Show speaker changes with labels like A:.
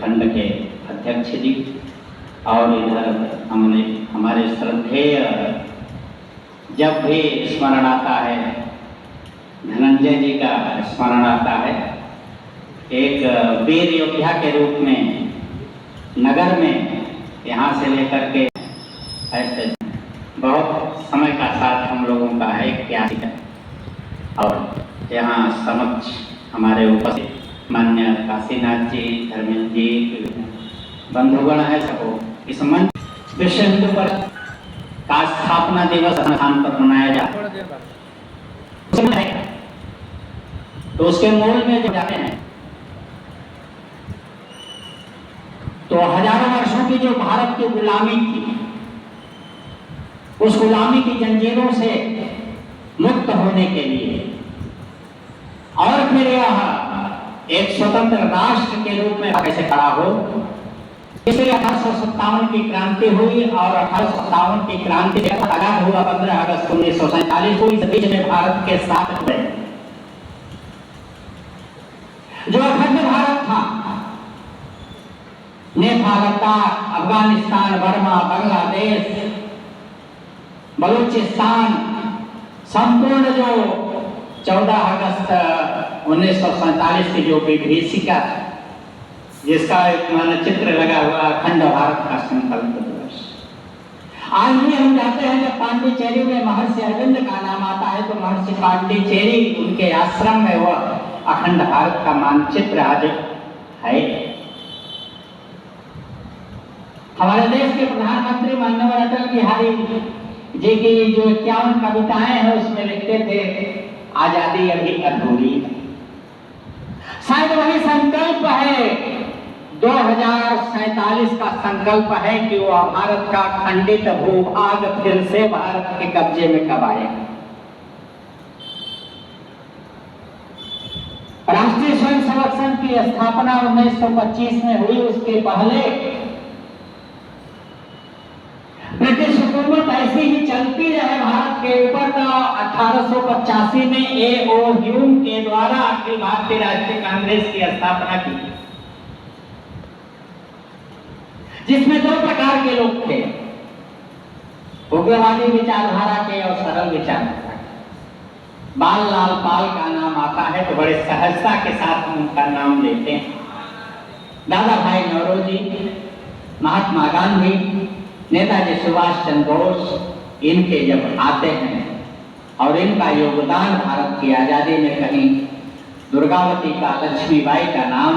A: खंड के अध्यक्ष जी और इधर हमने हमारे श्रद्धेय, जब भी स्मरण आता है धनंजय जी का स्मरण आता है, एक वीर योद्धा के रूप में नगर में यहाँ से लेकर के ऐसे बहुत समय का साथ हम लोगों का है क्या है। और यहाँ समक्ष हमारे उपस्थित मान्य काशीनाथ जी, धर्मेंद्र जी, बंधुगण है सबको इस मंच विश्व हिंदू परिषद का स्थापना दिवस स्थान पर मनाया जाता है। तो उसके मूल में जो जाते हैं तो हजारों वर्षों की जो भारत की गुलामी थी, उस गुलामी की जंजीरों से मुक्त होने के लिए और फिर यह एक स्वतंत्र राष्ट्र के रूप में कैसे खड़ा हो, इसलिए 1857 की क्रांति हुई और 1857 की क्रांति के बाद आजाद हुआ 15 अगस्त 1947 को। इस बीच में भारत के 7 हुए जो अखंड भारत था, नेपाल, लद्दाख, अफगानिस्तान, बर्मा, बांग्लादेश, बलूचिस्तान, संपूर्ण जो 14 अगस्त 1947 की जो विभीषिका, जिसका एक मानचित्र लगा हुआ अखंड भारत का संकल्प दिवस। आज भी हम जाते हैं जब पांडिचेरी में महर्षि अरविंद का नाम आता है तो महर्षि पांडिचेरी उनके आश्रम में वह अखंड भारत का मानचित्र आज है। हमारे देश के प्रधानमंत्री माननीय अटल बिहारी जी की जो 51 कविताएं हैं उसमें लिखते थे आजादी अभी अधूरी है। शायद वही संकल्प है 2047 का संकल्प है कि वो भारत का खंडित भूभाग फिर से भारत के कब्जे में कब आएगा। राष्ट्रीय स्वयं सेवक संघ की स्थापना 1925 में हुई। उसके पहले ब्रिटिश हुकूमत ऐसी ही चलती रहे भारत के ऊपर। 1885 में A.O. ह्यूम के द्वारा अखिल भारतीय राष्ट्रीय कांग्रेस की स्थापना की, जिसमें 2 प्रकार के लोग थे, उग्रवादी विचारधारा के और सरल विचारधारा। बाल लाल पाल का नाम आता है तो बड़े सहजता के साथ हम उनका नाम लेते हैं। दादा भाई नौरोजी, महात्मा गांधी, नेताजी सुभाष चंद्र बोस, इनके जब आते हैं और इनका योगदान भारत की आजादी में कहीं दुर्गावती का, लक्ष्मीबाई का नाम